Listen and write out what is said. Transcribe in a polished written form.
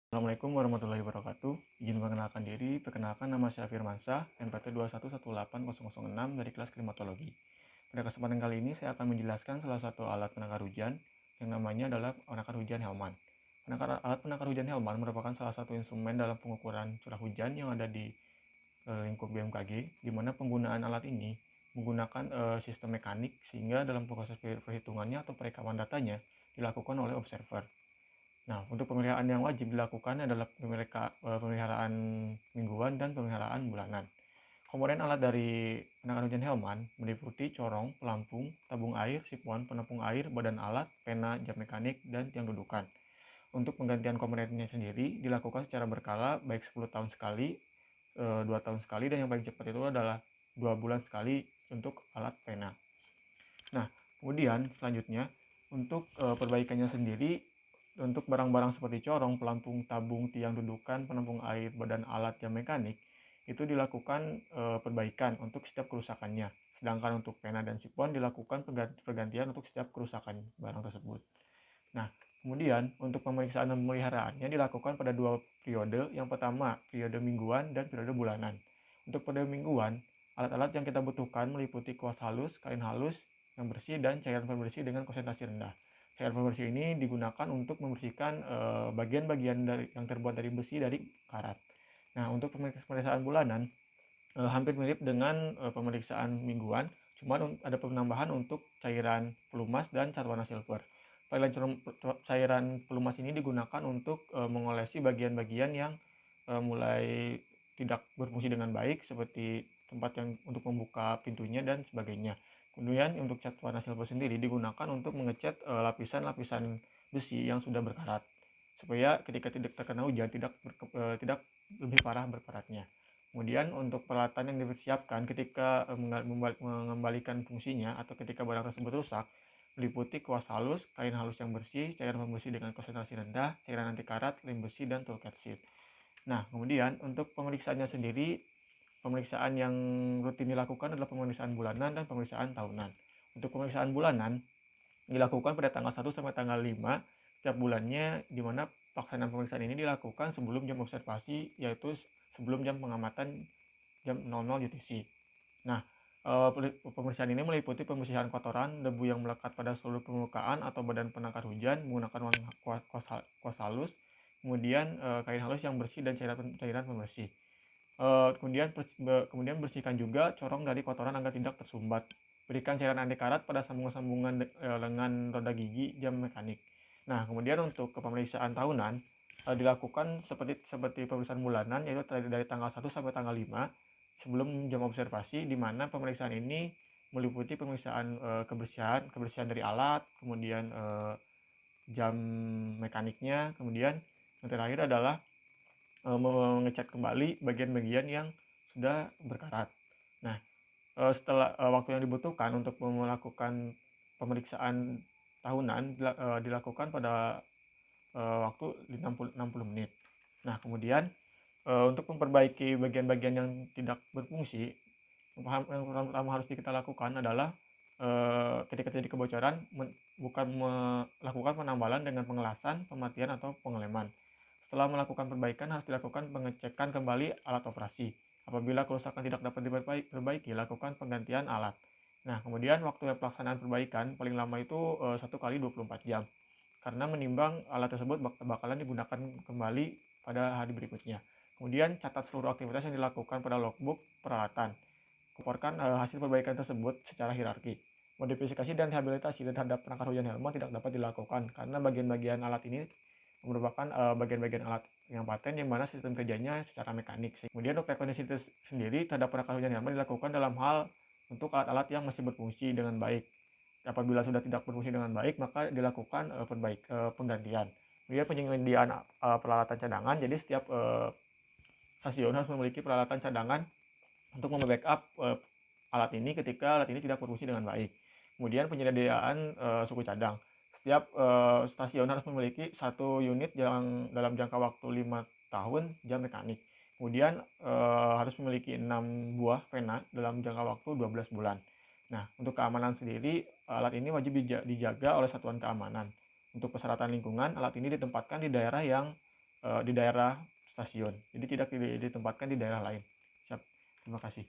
Assalamualaikum warahmatullahi wabarakatuh. Izin mengenalkan diri, perkenalkan nama saya Firmansyah, NPT 2118006 dari kelas klimatologi. Pada kesempatan kali ini saya akan menjelaskan salah satu alat penakar hujan yang namanya adalah penakar hujan Hellman. Alat penakar hujan Hellman merupakan salah satu instrumen dalam pengukuran curah hujan yang ada di lingkup BMKG, di mana penggunaan alat ini menggunakan sistem mekanik sehingga dalam proses perhitungannya atau perekaman datanya dilakukan oleh observer. Nah, untuk pemeliharaan yang wajib dilakukan adalah pemeliharaan mingguan dan pemeliharaan bulanan. Komponen alat dari penanganan hujan Hellman meliputi corong, pelampung, tabung air, sipon, penampung air, badan alat, pena, jam mekanik, dan tiang dudukan. Untuk penggantian komponennya sendiri dilakukan secara berkala, baik 10 tahun sekali, 2 tahun sekali, dan yang paling cepat itu adalah 2 bulan sekali untuk alat pena. Nah, kemudian selanjutnya untuk perbaikannya sendiri, untuk barang-barang seperti corong, pelampung, tabung, tiang dudukan, penampung air, badan alat, jam mekanik, itu dilakukan perbaikan untuk setiap kerusakannya. Sedangkan untuk pena dan sipon dilakukan pergantian untuk setiap kerusakan barang tersebut. Nah, kemudian untuk pemeriksaan dan pemeliharaannya dilakukan pada dua periode. Yang pertama, periode mingguan dan periode bulanan. Untuk periode mingguan, alat-alat yang kita butuhkan meliputi kuas halus, kain halus yang bersih, dan cairan pembersih dengan konsentrasi rendah. Cairan pembersih ini digunakan untuk membersihkan bagian-bagian yang terbuat dari besi dari karat. Nah, untuk pemeriksaan bulanan hampir mirip dengan pemeriksaan mingguan, cuman ada penambahan untuk cairan pelumas dan cat warna silver. Cairan pelumas ini digunakan untuk mengolesi bagian-bagian yang mulai tidak berfungsi dengan baik, seperti tempat yang untuk membuka pintunya dan sebagainya. Kemudian untuk cat warna silver sendiri digunakan untuk mengecat lapisan-lapisan besi yang sudah berkarat, supaya ketika tidak terkena hujan tidak lebih parah berkaratnya. Kemudian untuk peralatan yang dipersiapkan ketika mengembalikan fungsinya atau ketika barang tersebut rusak meliputi kuas halus, kain halus yang bersih, cairan pembersih dengan konsentrasi rendah, cairan anti karat, lem besi, dan toolkit sheet. Nah, kemudian untuk pemeriksaannya sendiri, pemeriksaan yang rutin dilakukan adalah pemeriksaan bulanan dan pemeriksaan tahunan. Untuk pemeriksaan bulanan dilakukan pada tanggal 1 sampai tanggal 5 setiap bulannya, di mana pelaksanaan pemeriksaan ini dilakukan sebelum jam observasi, yaitu sebelum jam pengamatan jam 00 UTC. Nah, pembersihan ini meliputi pembersihan kotoran, debu yang melekat pada seluruh permukaan atau badan penangkar hujan menggunakan kuas halus, kemudian kain halus yang bersih dan cairan pembersih. Kemudian bersihkan juga corong dari kotoran agar tidak tersumbat. Berikan cairan anti karat pada sambungan-sambungan lengan roda gigi jam mekanik. Nah, kemudian untuk pemeriksaan tahunan dilakukan seperti pemeriksaan bulanan, yaitu dari tanggal 1 sampai tanggal 5 sebelum jam observasi, di mana pemeriksaan ini meliputi pemeriksaan kebersihan dari alat, kemudian jam mekaniknya, kemudian yang terakhir adalah mengecat kembali bagian-bagian yang sudah berkarat. Nah, setelah waktu yang dibutuhkan untuk melakukan pemeriksaan tahunan dilakukan pada waktu 60 menit. Nah, kemudian untuk memperbaiki bagian-bagian yang tidak berfungsi, yang pertama harus kita lakukan adalah ketika terjadi kebocoran bukan melakukan penambalan dengan pengelasan, pematian, atau pengeleman. Setelah melakukan perbaikan harus dilakukan pengecekan kembali alat operasi. Apabila kerusakan tidak dapat diperbaiki, lakukan penggantian alat. Nah, kemudian waktu pelaksanaan perbaikan paling lama itu 1 kali 24 jam. Karena menimbang alat tersebut bakalan digunakan kembali pada hari berikutnya. Kemudian catat seluruh aktivitas yang dilakukan pada logbook peralatan. Laporkan hasil perbaikan tersebut secara hierarki. Modifikasi dan rehabilitasi terhadap perangkat hujan Helmont tidak dapat dilakukan karena bagian-bagian alat ini merupakan bagian-bagian alat yang paten yang mana sistem kerjanya secara mekanik. Kemudian untuk rekonstruksi sendiri terhadap perangkat hujan Helmont dilakukan dalam hal untuk alat-alat yang masih berfungsi dengan baik. Apabila sudah tidak berfungsi dengan baik, maka dilakukan penggantian. Kemudian penyediaan peralatan cadangan. Jadi setiap stasiun harus memiliki peralatan cadangan untuk membackup alat ini ketika alat ini tidak berfungsi dengan baik. Kemudian penyediaan suku cadang. Setiap stasiun harus memiliki satu unit yang dalam jangka waktu 5 tahun jam mekanik. Kemudian harus memiliki 6 buah pena dalam jangka waktu 12 bulan. Nah, untuk keamanan sendiri, alat ini wajib dijaga oleh satuan keamanan. Untuk persyaratan lingkungan, alat ini ditempatkan di daerah yang di daerah stasiun. Jadi tidak ditempatkan di daerah lain. Siap. Terima kasih.